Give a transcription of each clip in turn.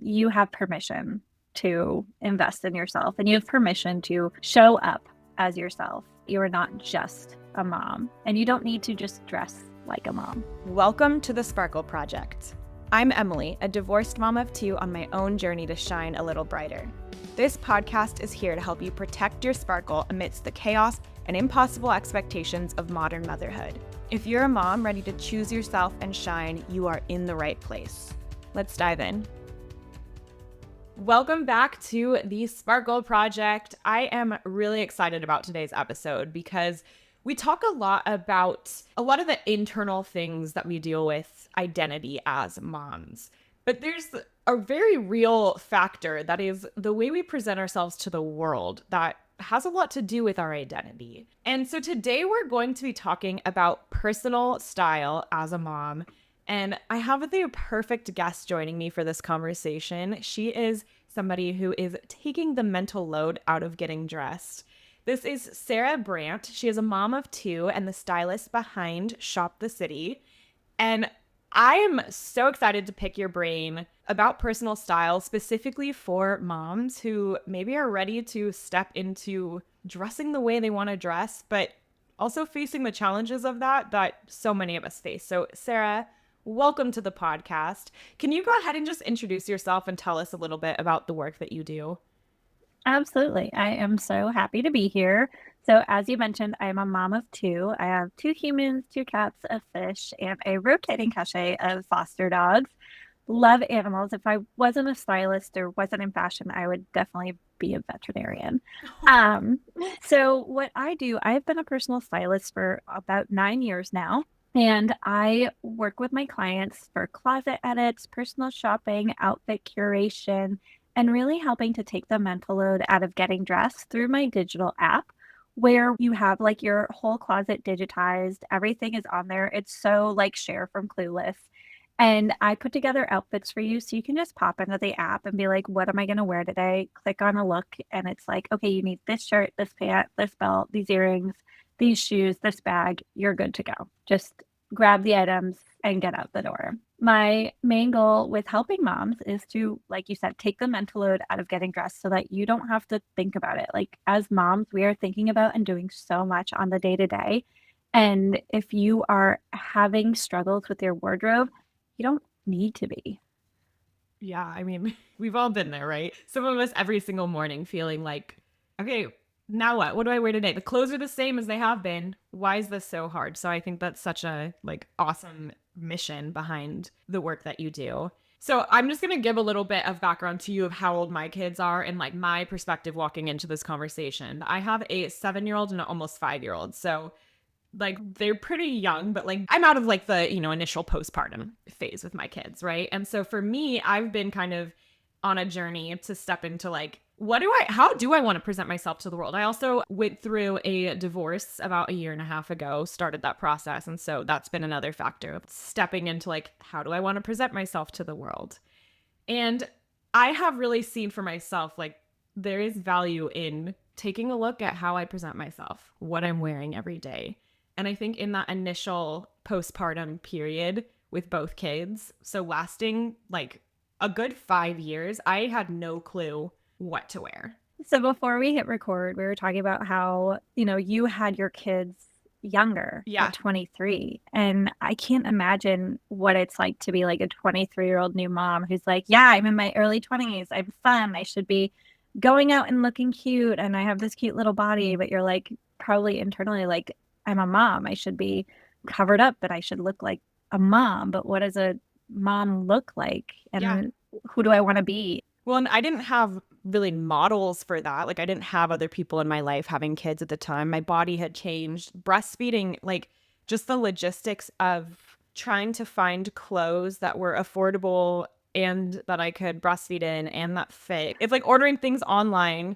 you have permission to invest in yourself and you have permission to show up as yourself. You are not just a mom, and you don't need to just dress like a mom. Welcome to the Sparkle Project. I'm Emily, a divorced mom of two on my own journey to shine a little brighter. This podcast is here to help you protect your sparkle amidst the chaos and impossible expectations of modern motherhood. If you're a mom ready to choose yourself and shine, you are in the right place. Let's dive in. Welcome back to the Sparkle Project. I am really excited about today's episode because we talk a lot about a lot of the internal things that we deal with identity as moms. But there's a very real factor that is the way we present ourselves to the world that has a lot to do with our identity. And so today we're going to be talking about personal style as a mom. And I have the perfect guest joining me for this conversation. She is somebody who is taking the mental load out of getting dressed. This is Sahra Brandt. She is a mom of two and the stylist behind Shop the City. And I am so excited to pick your brain about personal style, specifically for moms who maybe are ready to step into dressing the way they want to dress, but also facing the challenges of that so many of us face. So Sahra, welcome to the podcast. Can you go ahead and just introduce yourself and tell us a little bit about the work that you do? Absolutely. I am so happy to be here. So as you mentioned, I am a mom of two. I have two humans, two cats, a fish, and a rotating cachet of foster dogs. Love animals. If I wasn't a stylist or wasn't in fashion, I would definitely be a veterinarian. Um, so what I do, I've been a personal stylist for about 9 years now. And I work with my clients for closet edits, personal shopping, outfit curation, and really helping to take the mental load out of getting dressed through my digital app where you have like your whole closet digitized. Everything is on there. It's so like Cher from Clueless. And I put together outfits for you so you can just pop into the app and be like, what am I going to wear today? Click on a look and it's like, okay, you need this shirt, this pant, this belt, these earrings, these shoes, this bag. You're good to go. Just grab the items and get out the door. My main goal with helping moms is to, like you said, take the mental load out of getting dressed so that you don't have to think about it. Like as moms, we are thinking about and doing so much on the day to day. And if you are having struggles with your wardrobe, you don't need to be. Yeah, I mean, we've all been there, right? Some of us every single morning feeling like, okay, now what? What do I wear today? The clothes are the same as they have been. Why is this so hard? So I think that's such a awesome mission behind the work that you do. So I'm just going to give a little bit of background to you of how old my kids are and like my perspective walking into this conversation. I have a 7-year-old and an almost 5-year-old. So like they're pretty young, but like I'm out of like the, initial postpartum phase with my kids, right? And so for me, I've been kind of on a journey to step into like, how do I want to present myself to the world? I also went through a divorce about a year and a half ago, started that process. And so that's been another factor of stepping into like, how do I want to present myself to the world? And I have really seen for myself, like there is value in taking a look at how I present myself, what I'm wearing every day. And I think in that initial postpartum period with both kids, so lasting like a good 5 years, I had no clue what to wear. So before we hit record, we were talking about how, you had your kids younger at 23. And I can't imagine what it's like to be like a 23-year-old new mom who's like, yeah, I'm in my early 20s. I'm fun. I should be going out and looking cute. And I have this cute little body. But you're like probably internally like, I'm a mom. I should be covered up, but I should look like a mom. But what does a mom look like? And who do I want to be? Well, and I didn't have really models for that. Like I didn't have other people in my life having kids at the time. My body had changed. Breastfeeding, like just the logistics of trying to find clothes that were affordable and that I could breastfeed in and that fit. It's like ordering things online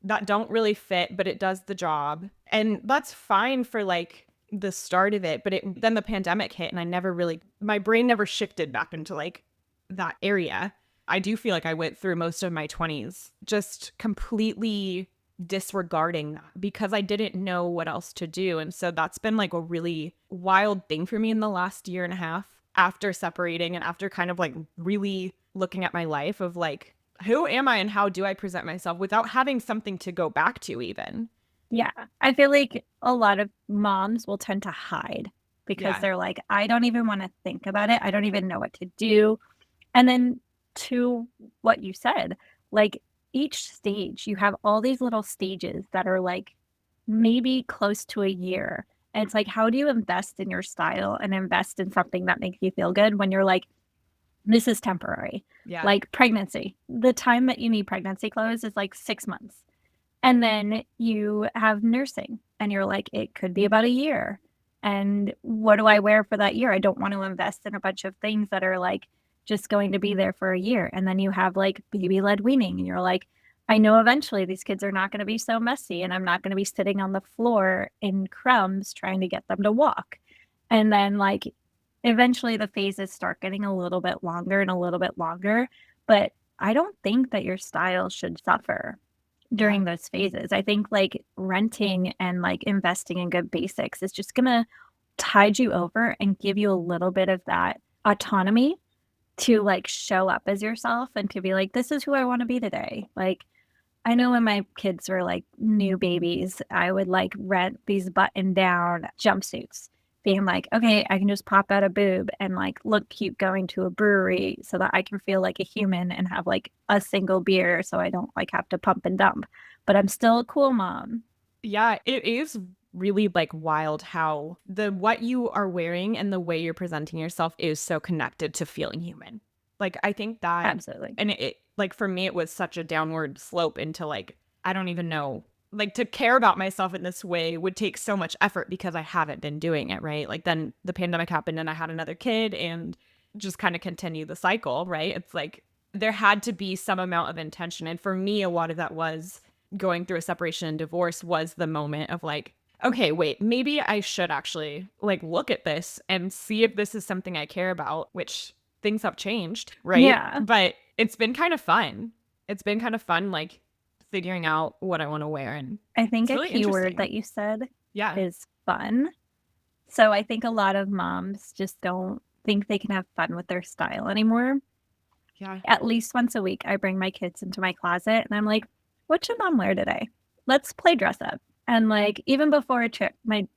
that don't really fit, but it does the job. And that's fine for like the start of it. But then the pandemic hit and my brain never shifted back into like that area. I do feel like I went through most of my 20s just completely disregarding that because I didn't know what else to do. And so that's been like a really wild thing for me in the last year and a half after separating and after kind of like really looking at my life of like, who am I and how do I present myself without having something to go back to even. Yeah. I feel like a lot of moms will tend to hide because Yeah. they're like, I don't even want to think about it. I don't even know what to do. And then to what you said, like each stage, you have all these little stages that are like maybe close to a year. And it's like, how do you invest in your style and invest in something that makes you feel good when you're like, this is temporary? Yeah. Like pregnancy, the time that you need pregnancy clothes is like 6 months. And then you have nursing, and you're like, it could be about a year. And what do I wear for that year? I don't want to invest in a bunch of things that are like just going to be there for a year. And then you have like baby led weaning, and you're like, I know eventually these kids are not going to be so messy, and I'm not going to be sitting on the floor in crumbs trying to get them to walk. And then, like, eventually the phases start getting a little bit longer and a little bit longer. But I don't think that your style should suffer Yeah. during those phases. I think like renting and like investing in good basics is just gonna tide you over and give you a little bit of that autonomy to like show up as yourself and to be like, this is who I want to be today. Like, I know when my kids were like new babies, I would like rent these button down jumpsuits, being like, okay, I can just pop out a boob and like look cute going to a brewery so that I can feel like a human and have like a single beer so I don't like have to pump and dump. But I'm still a cool mom. Yeah, it is really like wild how the what you are wearing and the way you're presenting yourself is so connected to feeling human. Like I think that Absolutely. and it like for me it was such a downward slope into like I don't even know like to care about myself in this way would take so much effort because I haven't been doing it, right? Like then the pandemic happened and I had another kid and just kind of continue the cycle, right? It's like there had to be some amount of intention and for me a lot of that was going through a separation and divorce was the moment of like, okay, wait, maybe I should actually like look at this and see if this is something I care about, which things have changed, right? Yeah. But it's been kind of fun. It's been kind of fun, like figuring out what I want to wear. And I think it's a really key word interesting. that you said Yeah. is fun. So I think a lot of moms just don't think they can have fun with their style anymore. Yeah. At least once a week, I bring my kids into my closet and I'm like, what should mom wear today? Let's play dress up. And like, even before a trip, my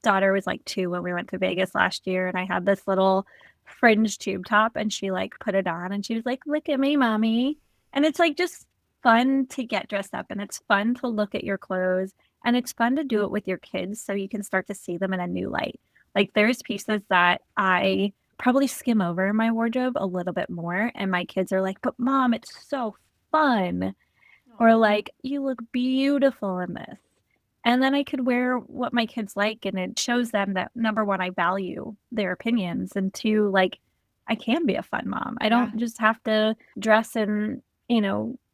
daughter was like 2 when we went to Vegas last year, and I had this little fringe tube top, and she like put it on and she was like, look at me, mommy. And it's like just fun to get dressed up, and it's fun to look at your clothes, and it's fun to do it with your kids so you can start to see them in a new light. Like, there's pieces that I probably skim over in my wardrobe a little bit more. And my kids are like, but mom, it's so fun. Or Aw. like, you look beautiful in this. And then I could wear what my kids like. And it shows them that number one, I value their opinions. And two, like, I can be a fun mom. I Yeah. don't just have to dress in,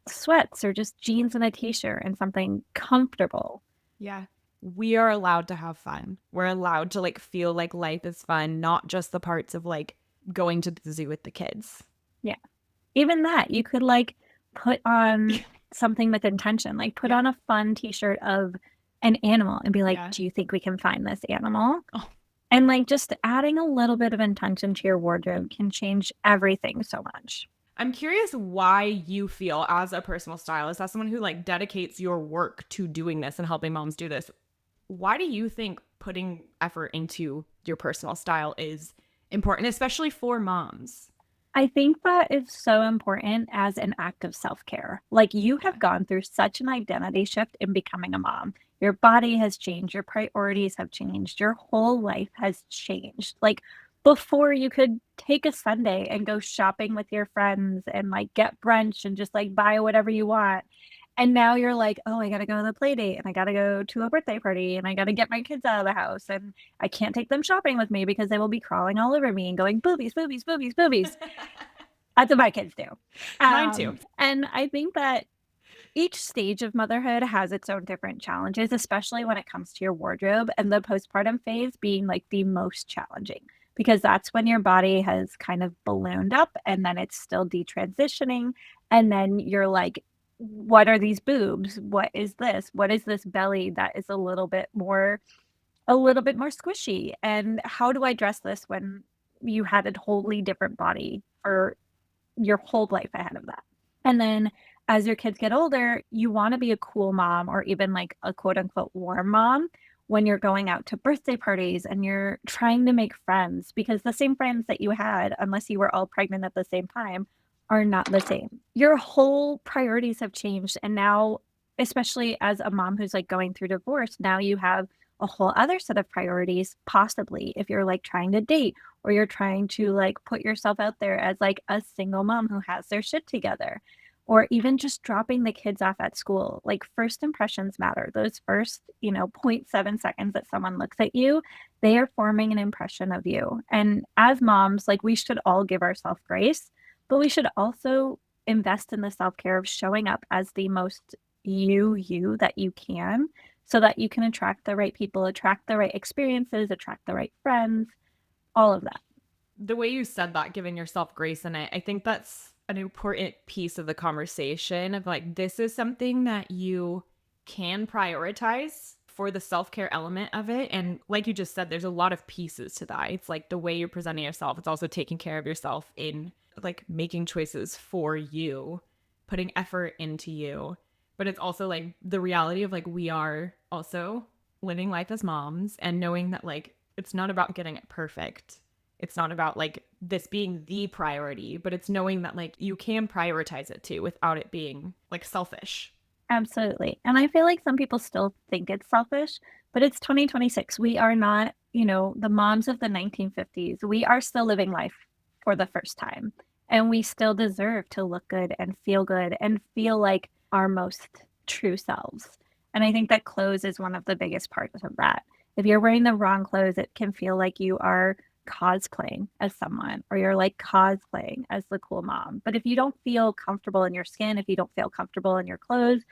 sweats or just jeans and a t shirt and something comfortable. Yeah. We are allowed to have fun. We're allowed to like feel like life is fun, not just the parts of like going to the zoo with the kids. Yeah. Even that, you could like put on something with intention, like put Yeah. on a fun t-shirt of an animal and be like, Yeah. do you think we can find this animal? Oh, And like just adding a little bit of intention to your wardrobe can change everything so much. I'm curious why you feel as a personal stylist, as someone who like dedicates your work to doing this and helping moms do this, why do you think putting effort into your personal style is important, especially for moms? I think that is so important as an act of self-care. Like, you Yeah. have gone through such an identity shift in becoming a mom. Your body has changed, your priorities have changed, your whole life has changed. Like, before you could take a Sunday and go shopping with your friends and like get brunch and just like buy whatever you want. And now you're like, oh, I gotta go to the play date and I gotta go to a birthday party and I gotta get my kids out of the house and I can't take them shopping with me because they will be crawling all over me and going boobies, boobies, boobies, boobies. That's what my kids do. Mine too. And I think that each stage of motherhood has its own different challenges, especially when it comes to your wardrobe, and the postpartum phase being like the most challenging because that's when your body has kind of ballooned up and then it's still detransitioning. And then you're like, what are these boobs? What is this? What is this belly that is a little bit more squishy? And how do I dress this when you had a totally different body for your whole life ahead of that. And then as your kids get older, you want to be a cool mom or even like a quote unquote warm mom when you're going out to birthday parties and you're trying to make friends because the same friends that you had, unless you were all pregnant at the same time, are not the same. Your whole priorities have changed. And now, especially as a mom who's like going through divorce, now you have a whole other set of priorities, possibly if you're like trying to date or you're trying to like put yourself out there as like a single mom who has their shit together or even just dropping the kids off at school. Like first impressions matter. Those first, you know, zero point 0.7 seconds that someone looks at you, they are forming an impression of you. And as moms, like we should all give ourselves grace, but we should also invest in the self-care of showing up as the most you that you can so that you can attract the right people, attract the right experiences, attract the right friends, all of that. The way you said that, giving yourself grace in it, I think that's an important piece of the conversation of like, this is something that you can prioritize for the self care element of it. And like you just said, there's a lot of pieces to that. It's like the way you're presenting yourself, it's also taking care of yourself in like making choices for you, putting effort into you. But it's also like the reality of like, we are also living life as moms and knowing that like, it's not about getting it perfect. It's not about like this being the priority, but it's knowing that like you can prioritize it too without it being like selfish. Absolutely. And I feel like some people still think it's selfish, but it's 2026. We are not, you know, the moms of the 1950s. We are still living life for the first time. And we still deserve to look good and feel like our most true selves. And I think that clothes is one of the biggest parts of that. If you're wearing the wrong clothes, it can feel like you are cosplaying as someone or you're like cosplaying as the cool mom. But if you don't feel comfortable in your skin, if you don't feel comfortable in your clothes,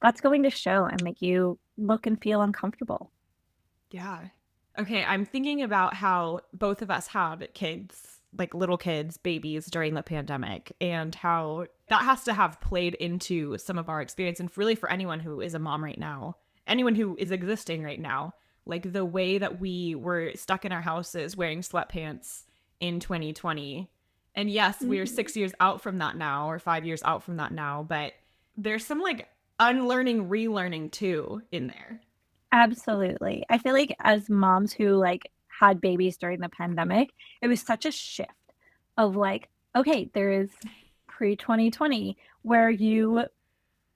that's going to show and make you look and feel uncomfortable. Yeah. Okay, I'm thinking about how both of us had kids, like little kids, babies during the pandemic, and how that has to have played into some of our experience. And really, for anyone who is a mom right now, anyone who is existing right now, like the way that we were stuck in our houses wearing sweatpants in 2020. And yes, we're Mhm. 6 years out from that now, or 5 years out from that now, but there's some like unlearning, relearning too in there. Absolutely. I feel like as moms who like had babies during the pandemic, it was such a shift of like, okay, there is pre 2020 where you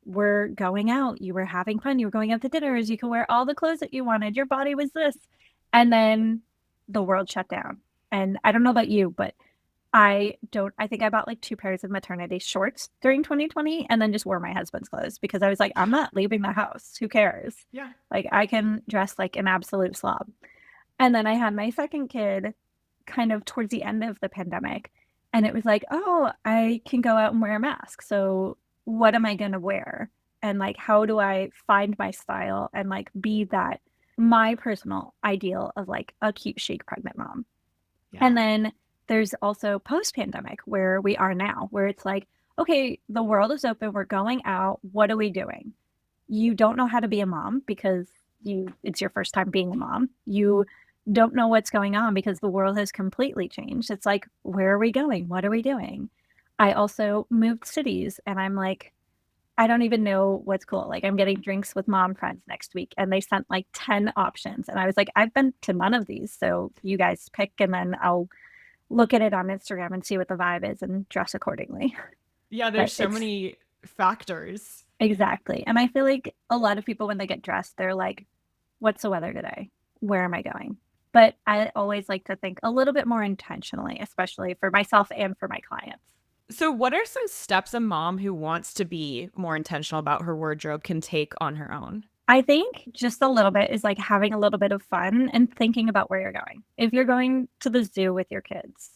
were going out, you were having fun, you were going out to dinners, you could wear all the clothes that you wanted, your body was this. And then the world shut down. And I don't know about you, but I think I bought like two pairs of maternity shorts during 2020 and then just wore my husband's clothes because I was like, I'm not leaving the house. Who cares? Yeah. Like I can dress like an absolute slob. And then I had my second kid kind of towards the end of the pandemic. And it was like, oh, I can go out and wear a mask. So what am I going to wear? And like, how do I find my style and like be that my personal ideal of like a cute, chic pregnant mom? And Yeah. then there's also post pandemic where we are now, where it's like, okay, the world is open. We're going out. What are we doing? You don't know how to be a mom because it's your first time being a mom. You don't know what's going on because the world has completely changed. It's like, where are we going? What are we doing? I also moved cities and I'm like, I don't even know what's cool. Like I'm getting drinks with mom friends next week and they sent like 10 options. And I was like, I've been to none of these. So you guys pick and then I'll look at it on Instagram and see what the vibe is and dress accordingly. Yeah, But there's so it's many factors. exactly. And I feel like a lot of people, when they get dressed, they're like, what's the weather today? Where am I going? But I always like to think a little bit more intentionally, especially for myself and for my clients. So, what are some steps a mom who wants to be more intentional about her wardrobe can take on her own? I think just a little bit is like having a little bit of fun and thinking about where you're going. If you're going to the zoo with your kids,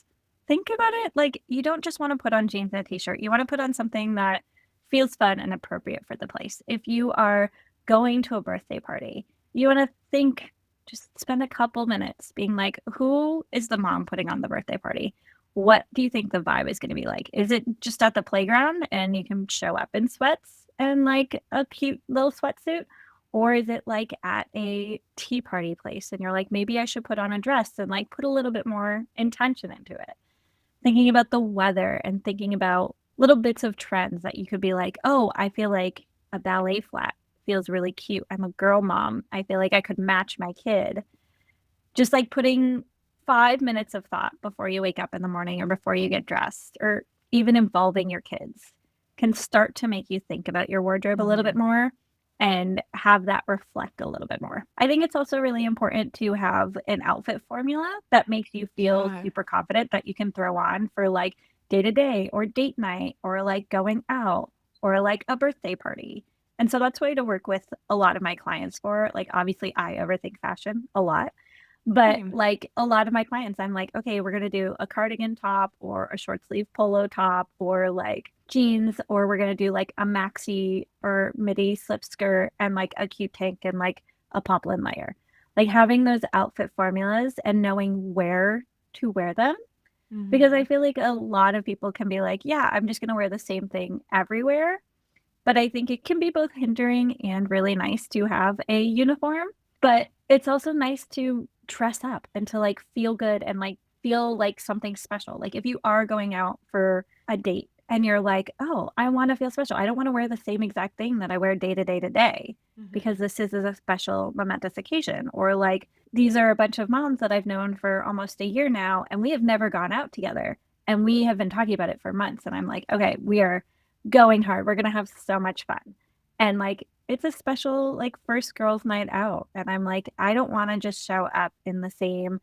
think about it like you don't just want to put on jeans and a t-shirt. You want to put on something that feels fun and appropriate for the place. If you are going to a birthday party, you want to think, just spend a couple minutes being like, who is the mom putting on the birthday party? What do you think the vibe is going to be like? Is it just at the playground and you can show up in sweats and like a cute little sweatsuit? Or is it like at a tea party place and you're like, maybe I should put on a dress and like put a little bit more intention into it? thinking about the weather and thinking about little bits of trends that you could be like, oh, I feel like a ballet flat feels really cute. I'm a girl mom. I feel like I could match my kid. Just like putting 5 minutes of thought before you wake up in the morning or before you get dressed, or even involving your kids can start to make you think about your wardrobe a little bit Mm-hmm. more and have that reflect a little bit more. I think it's also really important to have an outfit formula that makes you feel Yeah. super confident that you can throw on for like day to day or date night or like going out or like a birthday party. And so that's way to work with a lot of my clients for. Like, obviously, I overthink fashion a lot. But Same. like a lot of my clients, I'm like, okay, we're gonna do a cardigan top or a short sleeve polo top or like jeans, or we're gonna do like a maxi or midi slip skirt and like a cute tank and like a poplin layer. Like having those outfit formulas and knowing where to wear them. Because I Mm-hmm. feel like a lot of people can be like, yeah, I'm just gonna wear the same thing everywhere. But I think it can be both hindering and really nice to have a uniform. But it's also nice to dress up and to like feel good and like feel like something special. Like if you are going out for a date and you're like, oh, I want to feel special. I don't want to wear the same exact thing that I wear day to day to day because Mm-hmm. this is a special momentous occasion. Or like these are a bunch of moms that I've known for almost a year now and we have never gone out together. And we have been talking about it for months. And I'm like, okay, we are going hard. We're gonna have so much fun. And like it's a special like first girls night out. And I'm like, I don't want to just show up in the same,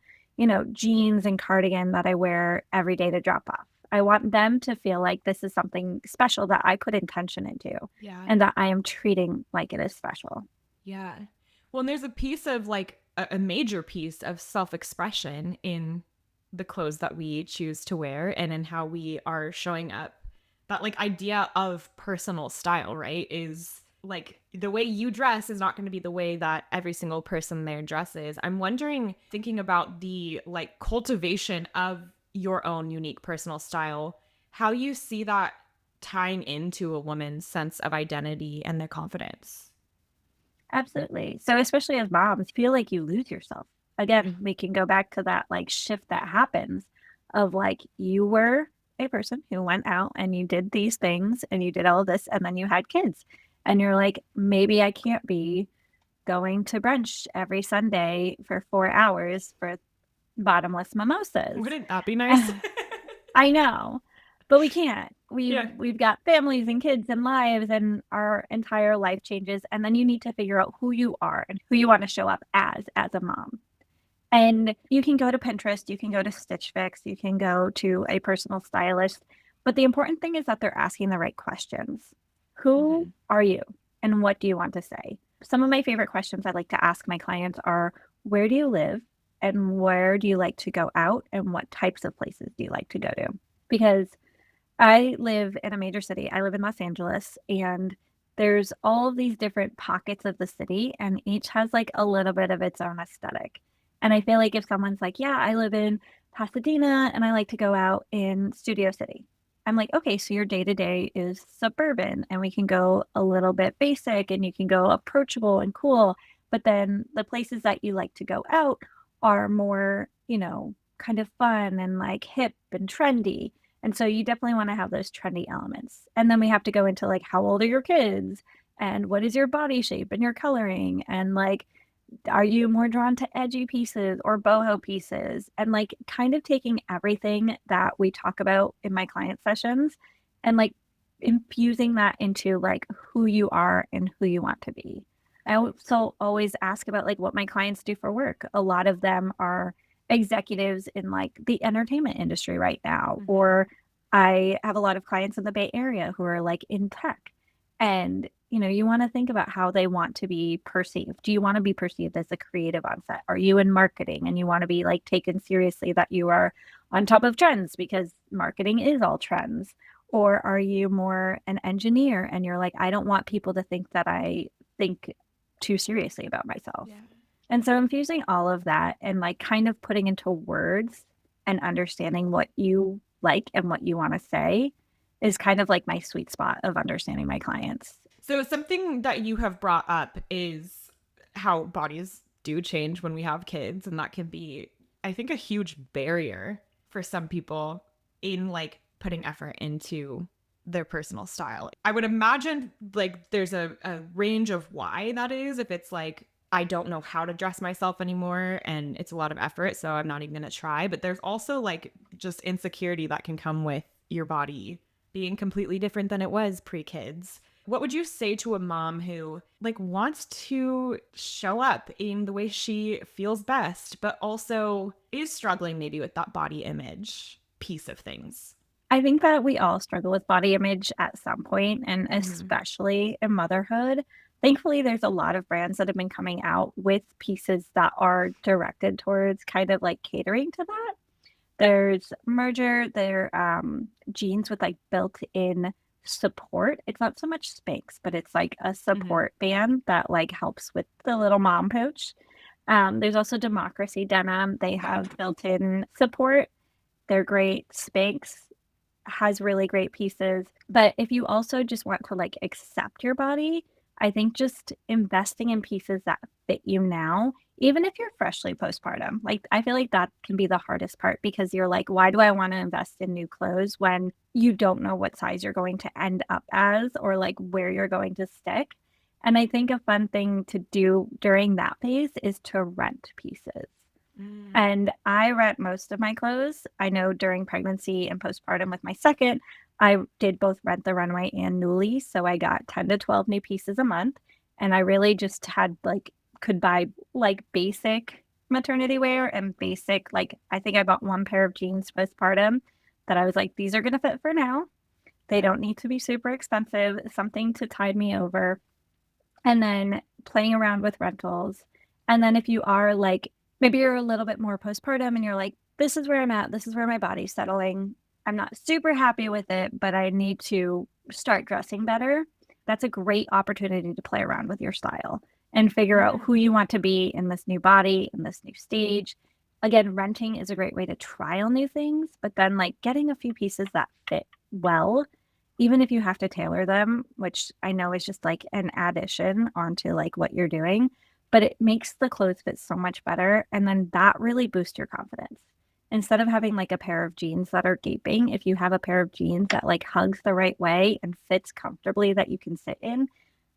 jeans and cardigan that I wear every day to drop off. I want them to feel like this is something special that I put intention into Yeah. and that I am treating like it is special. Yeah. Well, and there's a piece of like a major piece of self expression in the clothes that we choose to wear and in how we are showing up. That like idea of personal style, right? Is like the way you dress is not going to be the way that every single person there dresses. I'm wondering, thinking about the like cultivation of your own unique personal style, how you see that tying into a woman's sense of identity and their confidence. Absolutely. So especially as moms, feel like you lose yourself. Again, we can go back to that like shift that happens of like you were a person who went out and you did these things and you did all of this and then you had kids. And you're like, maybe I can't be going to brunch every Sunday for 4 hours for bottomless mimosas. Wouldn't that be nice? I know, but we can't. We've Yeah. we've got families and kids and lives and our entire life changes and then you need to figure out who you are and who you want to show up as a mom. And you can go to Pinterest, you can go to Stitch Fix, you can go to a personal stylist, but the important thing is that they're asking the right questions. Who Mm-hmm. are you and what do you want to say? Some of my favorite questions I like to ask my clients are where do you live and where do you like to go out and what types of places do you like to go to? Because I live in a major city. I live in Los Angeles, and there's all of these different pockets of the city, and each has like a little bit of its own aesthetic. And I feel like if someone's like, yeah, I live in Pasadena and I like to go out in Studio City, I'm like, okay, so your day to day is suburban, and we can go a little bit basic and you can go approachable and cool. But then the places that you like to go out are more, kind of fun and like hip and trendy. And so you definitely want to have those trendy elements. And then we have to go into like how old are your kids and what is your body shape and your coloring and like are you more drawn to edgy pieces or boho pieces and like kind of taking everything that we talk about in my client sessions and like infusing that into like who you are and who you want to be. I also always ask about like what my clients do for work. A lot of them are executives in like the entertainment industry right now, Mm-hmm. or I have a lot of clients in the Bay Area who are like in tech. And you want to think about how they want to be perceived. Do you want to be perceived as a creative on set? Are you in marketing and you want to be like taken seriously that you are on top of trends because marketing is all trends? Or are you more an engineer and you're like, I don't want people to think that I think too seriously about myself. Yeah. And so infusing all of that and like kind of putting into words and understanding what you like and what you want to say is kind of like my sweet spot of understanding my clients. So something that you have brought up is how bodies do change when we have kids, and that can be, I think, a huge barrier for some people in like putting effort into their personal style. I would imagine like there's a range of why that is. If it's like, I don't know how to dress myself anymore and it's a lot of effort, so I'm not even going to try. But there's also like just insecurity that can come with your body being completely different than it was pre-kids. What would you say to a mom who like wants to show up in the way she feels best, but also is struggling maybe with that body image piece of things? I think that we all struggle with body image at some point, and Mm-hmm. especially in motherhood. Thankfully, there's a lot of brands that have been coming out with pieces that are directed towards kind of like catering to that. There's Merger, there jeans with like built-in support. It's not so much Spanx, but it's like a Mm-hmm. support band that like helps with the little mom pouch. There's also Democracy Denim. They have built-in support. They're great. Spanx has really great pieces. But if you also just want to like accept your body, I think just investing in pieces that fit you now, even if you're freshly postpartum, like I feel like that can be the hardest part because you're like, why do I want to invest in new clothes when you don't know what size you're going to end up as or like where you're going to stick? And I think a fun thing to do during that phase is to rent pieces. Mm. And I rent most of my clothes. I know during pregnancy and postpartum with my second, I did both Rent the Runway and Nuuly. So I got 10 to 12 new pieces a month. And I really just had like, could buy like basic maternity wear and basic, like, I think I bought one pair of jeans postpartum that I was like, these are going to fit for now. They Yeah. don't need to be super expensive, something to tide me over and then playing around with rentals. And then if you are like, maybe you're a little bit more postpartum and you're like, this is where I'm at, this is where my body's settling. I'm not super happy with it, but I need to start dressing better. That's a great opportunity to play around with your style and figure out Mm. who you want to be in this new body, in this new stage. Again, renting is a great way to try on new things, but then like getting a few pieces that fit well even if you have to tailor them, which I know is just like an addition onto like what you're doing, but it makes the clothes fit so much better. And then that really boosts your confidence. Instead of having like a pair of jeans that are gaping, if you have a pair of jeans that like hugs the right way and fits comfortably that you can sit in,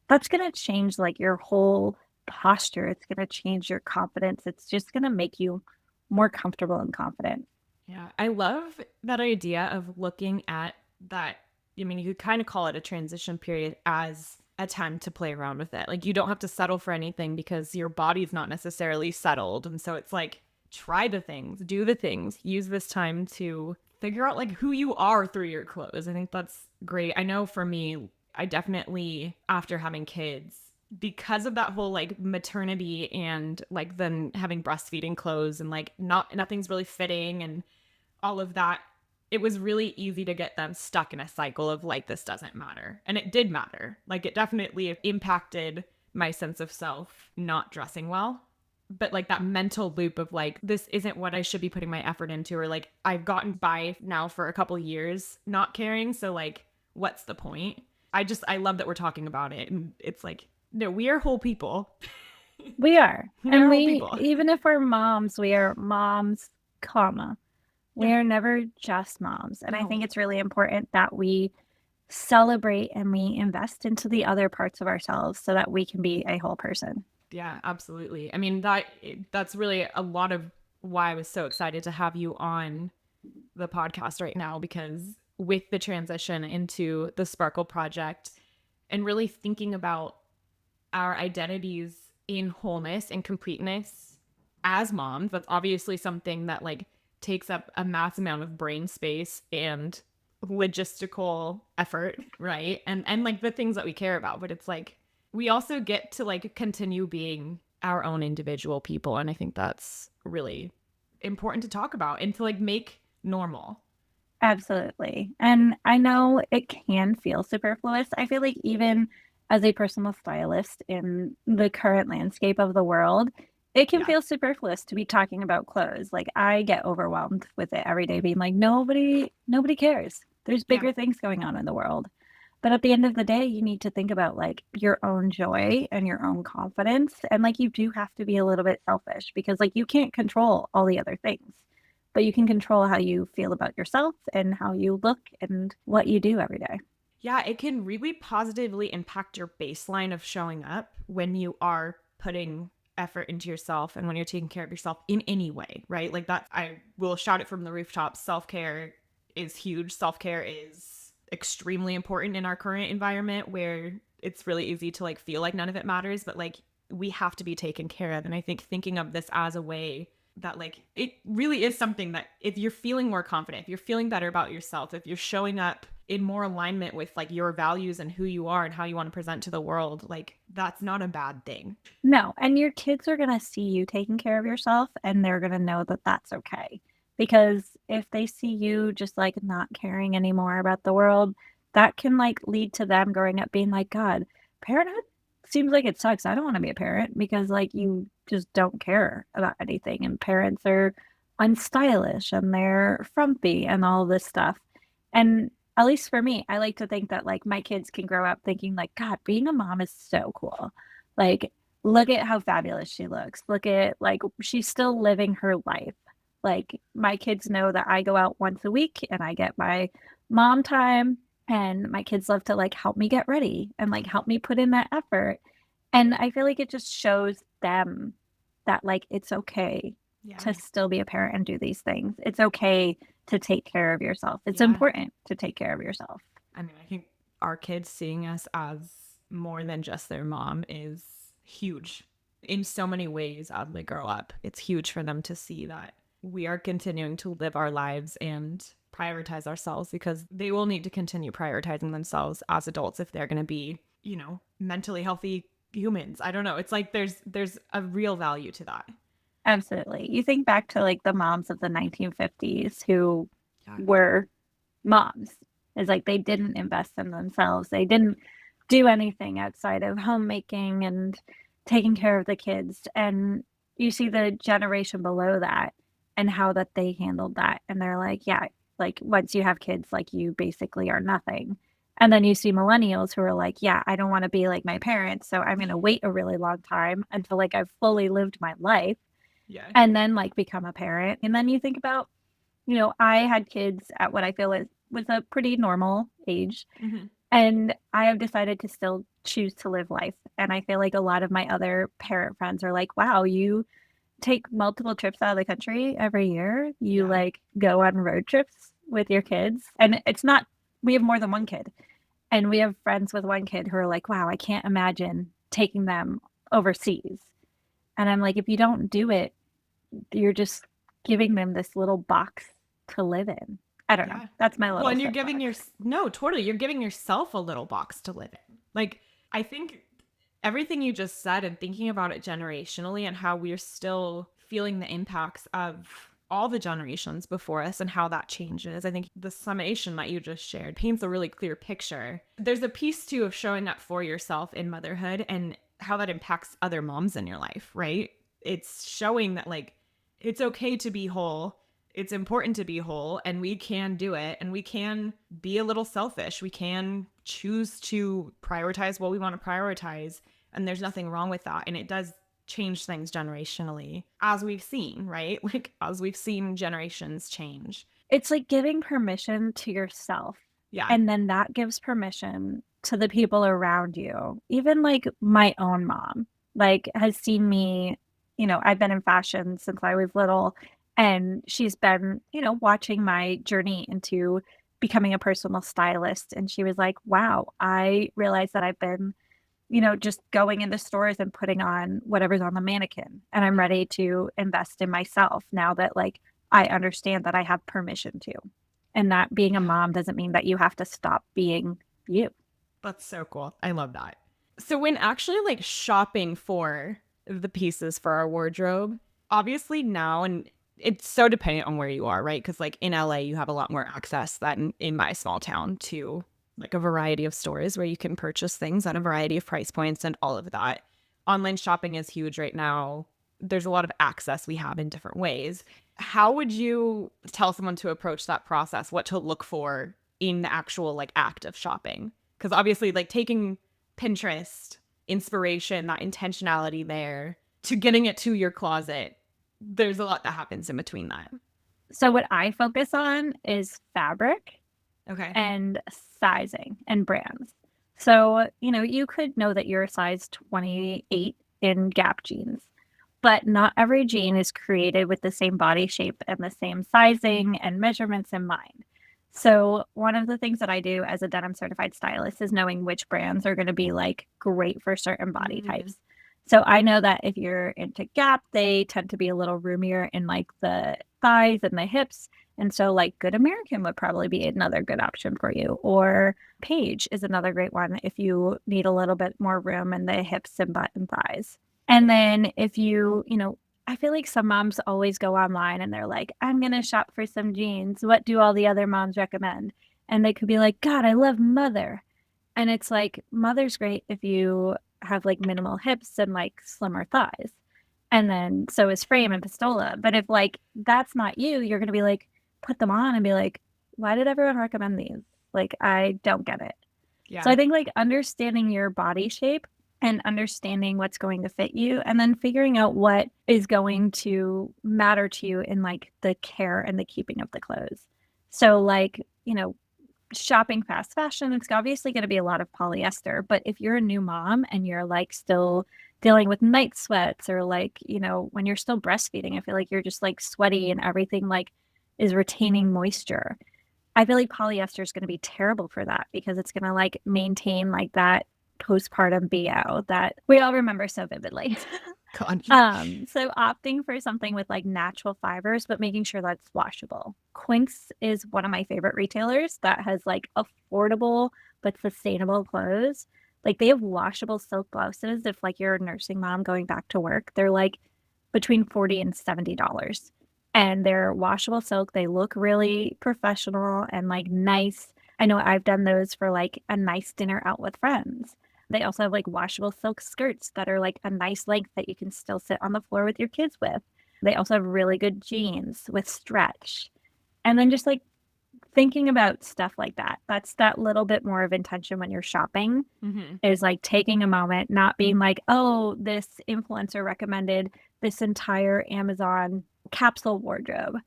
that's going to change like your whole posture. It's going to change your confidence. It's just going to make you more comfortable and confident. Yeah, I love that idea of looking at that. I mean, you could kind of call it a transition period as a time to play around with it. Like, you don't have to settle for anything because your body's not necessarily settled. And so it's like, try the things, do the things, use this time to figure out like who you are through your clothes. I think that's great. I know for me, I definitely, after having kids, because of that whole like maternity and like then having breastfeeding clothes and like nothing's really fitting and all of that, it was really easy to get them stuck in a cycle of like, this doesn't matter. And it did matter. Like, it definitely impacted my sense of self not dressing well. But like that mental loop of like, this isn't what I should be putting my effort into, or like, I've gotten by now for a couple years not caring. So, like, what's the point? I love that we're talking about it. And it's like, no, we are whole people. We are. We And are whole we, people. even if we're moms, we are moms, comma. We Yeah. are never just moms. And I No. think it's really important that we celebrate and we invest into the other parts of ourselves so that we can be a whole person. Yeah, absolutely. I mean, that's really a lot of why I was so excited to have you on the podcast right now, because with the transition into the Sparkle project and really thinking about our identities in wholeness and completeness as moms, that's obviously something that like takes up a mass amount of brain space and logistical effort, right? And like the things that we care about, but it's like we also get to like continue being our own individual people, and I think that's really important to talk about and to like make normal. Absolutely. And I know it can feel superfluous. I feel like even as a personal stylist in the current landscape of the world, it can Yeah. feel superfluous to be talking about clothes. Like I get overwhelmed with it every day being like nobody cares. There's Yeah. bigger things going on in the world. But at the end of the day, you need to think about like your own joy and your own confidence and like you do have to be a little bit selfish because like you can't control all the other things. but you can control how you feel about yourself and how you look and what you do every day. Yeah, it can really positively impact your baseline of showing up when you are putting effort into yourself and when you're taking care of yourself in any way, right? Like that, I will shout it from the rooftops. Self care is huge. Self care is extremely important in our current environment where it's really easy to like feel like none of it matters, but like we have to be taken care of. And I think thinking of this as a way that like it really is something that if you're feeling more confident, if you're feeling better about yourself, if you're showing up in more alignment with like your values and who you are and how you want to present to the world, like that's not a bad thing. No, and your kids are going to see you taking care of yourself and they're going to know that that's okay. Because if they see you just like not caring anymore about the world, that can like lead to them growing up being like, God, parenthood seems like it sucks. I don't want to be a parent because like you just don't care about anything. And parents are unstylish and they're frumpy and all this stuff. And at least for me, I like to think that like my kids can grow up thinking like, God, being a mom is so cool. Like, look at how fabulous she looks. Look at like she's still living her life. Like my kids know that I go out once a week and I get my mom time and my kids love to like help me get ready and like help me put in that effort. And I feel like it just shows them that like it's okay Yeah. to still be a parent and do these things. It's okay to take care of yourself. It's Yeah. important to take care of yourself. I mean, I think our kids seeing us as more than just their mom is huge in so many ways as they grow up. It's huge for them to see that we are continuing to live our lives and prioritize ourselves because they will need to continue prioritizing themselves as adults if they're going to be, you know, mentally healthy humans. I don't know. It's like there's a real value to that. Absolutely. You think back to like the moms of the 1950s who Yeah. were moms. It's like they didn't invest in themselves. They didn't do anything outside of homemaking and taking care of the kids. And you see the generation below that and how that they handled that. And they're like, yeah, like once you have kids, like you basically are nothing. And then you see millennials who are like, yeah, I don't want to be like my parents. So I'm going to wait a really long time until like I've fully lived my life Yeah. and then like become a parent. And then you think about, I had kids at what I feel was a pretty normal age. Mm-hmm. And I have decided to still choose to live life. And I feel like a lot of my other parent friends are like, wow, you take multiple trips out of the country every year. You Yeah. like go on road trips with your kids. And it's not, we have more than one kid. And we have friends with one kid who are like, wow, I can't imagine taking them overseas. And I'm like, if you don't do it, you're just giving them this little box to live in. I don't know. Yeah. That's my Well, little and you're giving soapbox. your no, totally. You're giving yourself a little box to live in. Like I think everything you just said and thinking about it generationally and how we're still feeling the impacts of all the generations before us and how that changes. I think the summation that you just shared paints a really clear picture. There's a piece too of showing up for yourself in motherhood and how that impacts other moms in your life, right? It's showing that like it's okay to be whole. It's important to be whole and we can do it and we can be a little selfish. We can choose to prioritize what we want to prioritize and there's nothing wrong with that and it does change things generationally as we've seen, right? Like as we've seen generations change. It's like giving permission to yourself. Yeah. And then that gives permission to the people around you. Even like my own mom, like has seen me, I've been in fashion since I was little. And she's been, watching my journey into becoming a personal stylist. And she was like, wow, I realized that I've been just going into stores and putting on whatever's on the mannequin. And I'm ready to invest in myself now that like I understand that I have permission to. And that being a Yeah. mom doesn't mean that you have to stop being you. That's so cool. I love that. So when actually like shopping for the pieces for our wardrobe, obviously now and it's so dependent on where you are, right? Because like in LA, you have a lot more access than in my small town to like a variety of stores where you can purchase things at a variety of price points and all of that. Online shopping is huge right now. There's a lot of access we have in different ways. How would you tell someone to approach that process? What to look for in the actual like act of shopping? Because obviously, like taking Pinterest inspiration, that intentionality there to getting it to your closet, there's a lot that happens in between that. So what I focus on is fabric Okay. and sizing and brands. So, you could know that you're a size 28 in Gap jeans, but not every jean is created with the same body shape and the same sizing and measurements in mind. So, one of the things that I do as a denim certified stylist is knowing which brands are going to be like great for certain body Mm, types. So, I know that if you're into Gap, they tend to be a little roomier in like the thighs and the hips. And so, like, Good American would probably be another good option for you. Or Page is another great one if you need a little bit more room in the hips and butt and thighs. And then if I feel like some moms always go online and they're like, I'm going to shop for some jeans. What do all the other moms recommend? And they could be like, God, I love Mother. And it's like, Mother's great if you have like minimal hips and like slimmer thighs. And then so is Frame and Pistola. But if like that's not you, you're going to be like, put them on and be like, why did everyone recommend these? Like, I don't get it. So yeah. I think like understanding your body shape and understanding what's going to fit you and then figuring out what is going to matter to you in like the care and the keeping of the clothes. So like, shopping fast fashion, it's obviously going to be a lot of polyester, but if you're a new mom and you're like still dealing with night sweats or like, when you're still breastfeeding, I feel like you're just like sweaty and everything like is retaining moisture. I feel like polyester is going to be terrible for that because it's going to like maintain like that postpartum BO that we all remember so vividly. God. So opting for something with like natural fibers, but making sure that's washable. Quinks is one of my favorite retailers that has like affordable but sustainable clothes. Like they have washable silk blouses if like you're a nursing mom going back to work. They're like between 40 and $70. And they're washable silk. They look really professional and like nice. I know I've done those for like a nice dinner out with friends. They also have like washable silk skirts that are like a nice length that you can still sit on the floor with your kids with. They also have really good jeans with stretch. And then just like thinking about stuff like that. That's that little bit more of intention when you're shopping Hmm. is like taking a moment, not being like, oh, this influencer recommended this entire Amazon capsule wardrobe.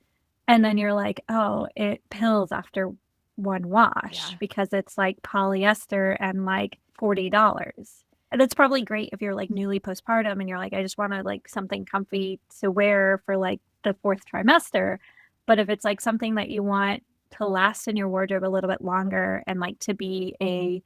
And then you're like, oh, it pills after one wash Yeah. because it's like polyester and like $40. And it's probably great if you're like newly postpartum and you're like, I just want to like something comfy to wear for like the fourth trimester. But if it's like something that you want to last in your wardrobe a little bit longer and like to be a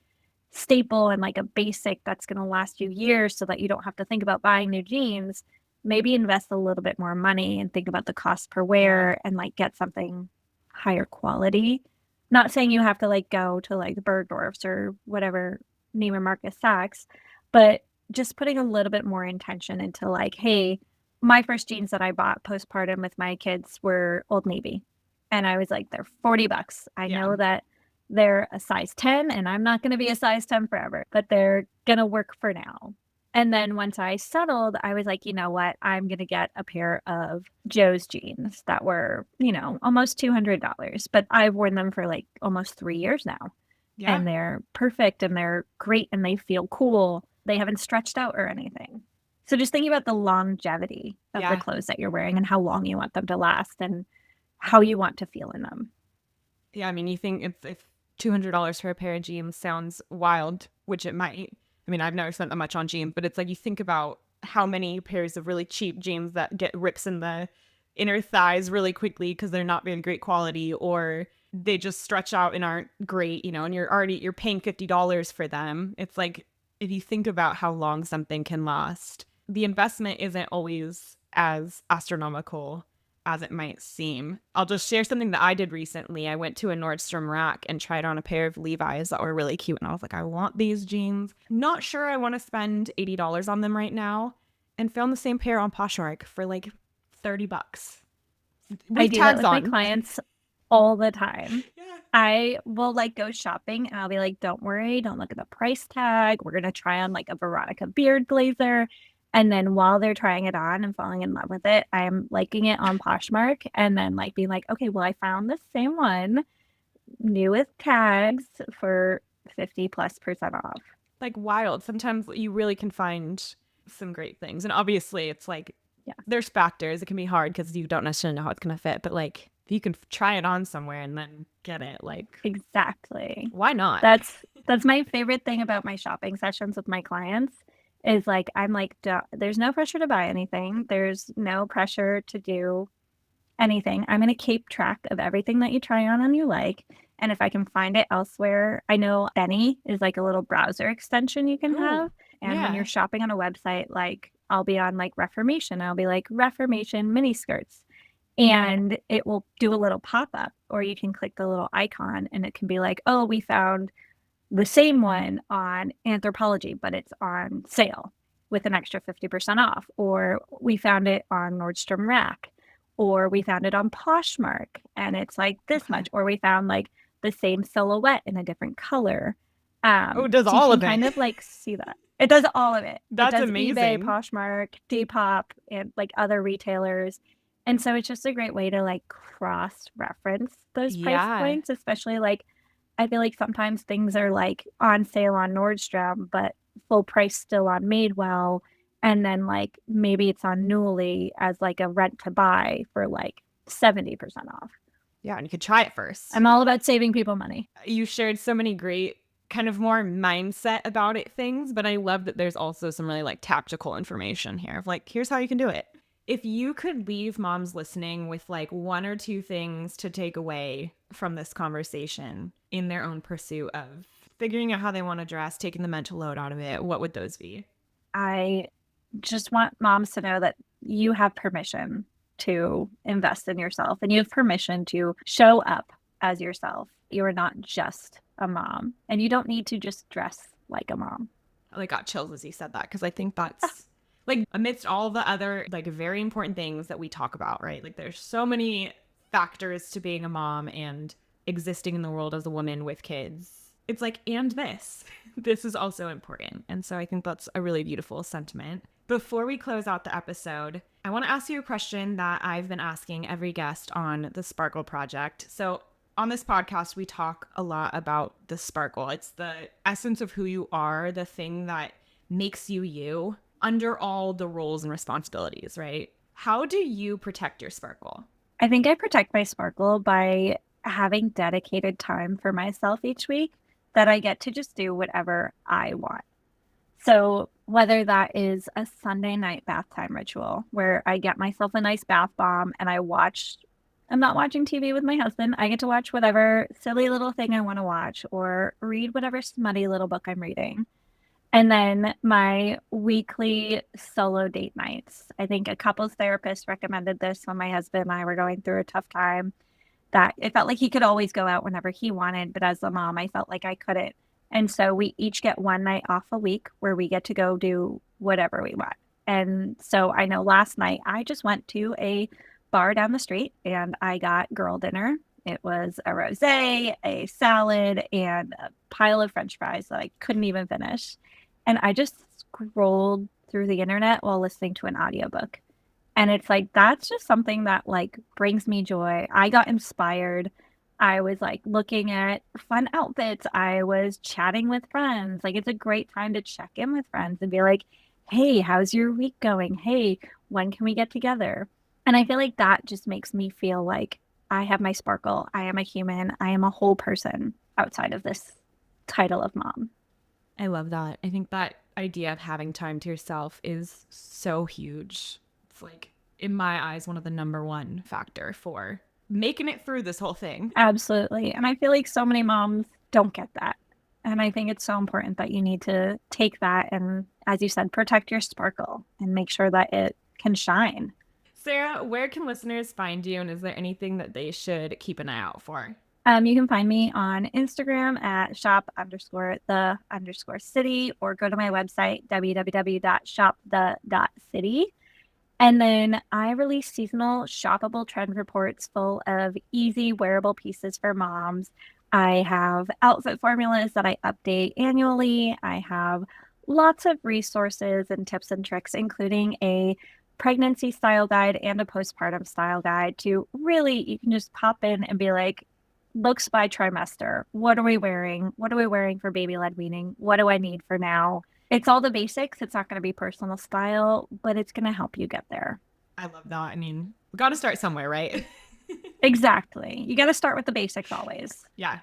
staple and like a basic that's going to last you years so that you don't have to think about buying new jeans, maybe invest a little bit more money and think about the cost per Yeah. wear and like get something higher quality. Not saying you have to like go to like Bergdorf's or whatever Neiman Marcus Saks, but just putting a little bit more intention into like, hey, my first jeans that I bought postpartum with my kids were Old Navy. And I was like, they're $40. I Yeah. know that they're a size 10 and I'm not going to be a size 10 forever, but they're going to work for now. And then once I settled, I was like, you know what? I'm going to get a pair of Joe's jeans that were, almost $200, but I've worn them for like almost 3 years now. Yeah. And they're perfect and they're great and they feel cool. They haven't stretched out or anything. So just thinking about the longevity of the Yeah. clothes that you're wearing and how long you want them to last and how you want to feel in them. Yeah. I mean, you think if $200 for a pair of jeans sounds wild, which it might. I mean, I've never spent that much on jeans, but it's like you think about how many pairs of really cheap jeans that get rips in the inner thighs really quickly because they're not very great quality or they just stretch out and aren't great, and you're paying $50 for them. It's like if you think about how long something can last, the investment isn't always as astronomical as it might seem. I'll just share something that I did recently. I went to a Nordstrom rack and tried on a pair of Levi's that were really cute. And I was like, I want these jeans. Not sure I want to spend $80 on them right now. And found the same pair on Poshmark for like $30 I with do that tags with my on. clients all the time. Yeah. I will like go shopping and I'll be like, don't worry, don't look at the price tag. We're gonna try on like a Veronica beard blazer. And then while they're trying it on and falling in love with it, I'm liking it on Poshmark and then like being like, okay, well, I found the same one new with tags for 50+% off. Like wild. Sometimes you really can find some great things. And obviously, it's like Yeah. there's factors. It can be hard because you don't necessarily know how it's going to fit. But like If you can try it on somewhere and then get it, like, Exactly. why not? That's my favorite thing about my shopping sessions with my clients is like I'm like, there's no pressure to buy anything. There's no pressure to do anything. I'm going to keep track of everything that you try on and you like. And if I can find it elsewhere, I know Benny is like a little browser extension you can Ooh, have. And when you're yeah. shopping on a website, like I'll be on like Reformation, I'll be like Reformation mini skirts. And it will do a little pop up, or you can click the little icon and it can be like, oh, we found the same one on Anthropology, but it's on sale with an extra 50% off. Or we found it on Nordstrom Rack, or we found it on Poshmark and it's like this Okay. much, or we found like the same silhouette in a different color. Oh, it does So you all can of it. kind of like see that. It does all of it. It That's does eBay, amazing. Poshmark, Depop, and like other retailers. And so it's just a great way to like cross reference those price Yeah. points, especially like I feel like sometimes things are like on sale on Nordstrom, but full price still on Madewell. And then like maybe it's on Nuuly as like a rent to buy for like 70% off. Yeah, and you could try it first. I'm all about saving people money. You shared so many great kind of more mindset about it things, but I love that there's also some really like tactical information here of like, here's how you can do it. If you could leave moms listening with like one or two things to take away from this conversation in their own pursuit of figuring out how they want to dress, taking the mental load out of it, what would those be? I just want moms to know that you have permission to invest in yourself and you have permission to show up as yourself. You are not just a mom and you don't need to just dress like a mom. I like got chills as you said that because I think that's like amidst all the other like very important things that we talk about, right? Like there's so many factors to being a mom and existing in the world as a woman with kids. It's like, and this is also important. And so I think that's a really beautiful sentiment. Before we close out the episode, I want to ask you a question that I've been asking every guest on the Sparkle Project. So on this podcast, we talk a lot about the sparkle. It's the essence of who you are, the thing that makes you you under all the roles and responsibilities, right? How do you protect your sparkle? I think I protect my sparkle by having dedicated time for myself each week that I get to just do whatever I want. So, whether that is a Sunday night bath time ritual where I get myself a nice bath bomb and I'm not watching TV with my husband. I get to watch whatever silly little thing I want to watch or read whatever smutty little book I'm reading. And then my weekly solo date nights. I think a couples therapist recommended this when my husband and I were going through a tough time, that it felt like he could always go out whenever he wanted, but as a mom, I felt like I couldn't. And so we each get one night off a week where we get to go do whatever we want. And so I know last night I just went to a bar down the street and I got girl dinner. It was a rosé, a salad, and a pile of French fries that I couldn't even finish. And I just scrolled through the internet while listening to an audiobook. And it's like that's just something that like brings me joy. I got inspired. I was like looking at fun outfits. I was chatting with friends. Like it's a great time to check in with friends and be like, "Hey, how's your week going? Hey, when can we get together?" And I feel like that just makes me feel like I have my sparkle. I am a human. I am a whole person outside of this title of mom. I love that. I think that idea of having time to yourself is so huge. It's like, in my eyes, one of the number one factor for making it through this whole thing. Absolutely. And I feel like so many moms don't get that. And I think it's so important that you need to take that and, as you said, protect your sparkle and make sure that it can shine. Sarah, where can listeners find you? And is there anything that they should keep an eye out for? You can find me on Instagram at shop underscore the underscore city or go to my website, www.shopthe.city. And then I release seasonal shoppable trend reports full of easy wearable pieces for moms. I have outfit formulas that I update annually. I have lots of resources and tips and tricks, including a pregnancy style guide and a postpartum style guide to really, you can just pop in and be like, looks by trimester. What are we wearing? What are we wearing for baby led weaning? What do I need for now? It's all the basics. It's not going to be personal style, but it's going to help you get there. I love that. I mean, we got to start somewhere, right? Exactly. You got to start with the basics always. Yeah.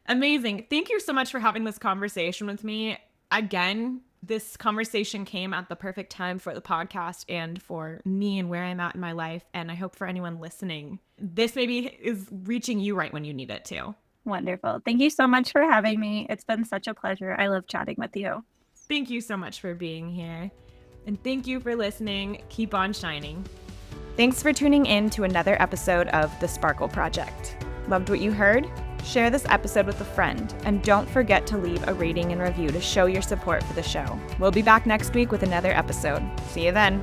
Amazing. Thank you so much for having this conversation with me. Again, this conversation came at the perfect time for the podcast and for me and where I'm at in my life. And I hope for anyone listening, this maybe is reaching you right when you need it too. Wonderful. Thank you so much for having me. It's been such a pleasure. I love chatting with you. Thank you so much for being here. And thank you for listening. Keep on shining. Thanks for tuning in to another episode of The Sparkle Project. Loved what you heard? Share this episode with a friend, and don't forget to leave a rating and review to show your support for the show. We'll be back next week with another episode. See you then.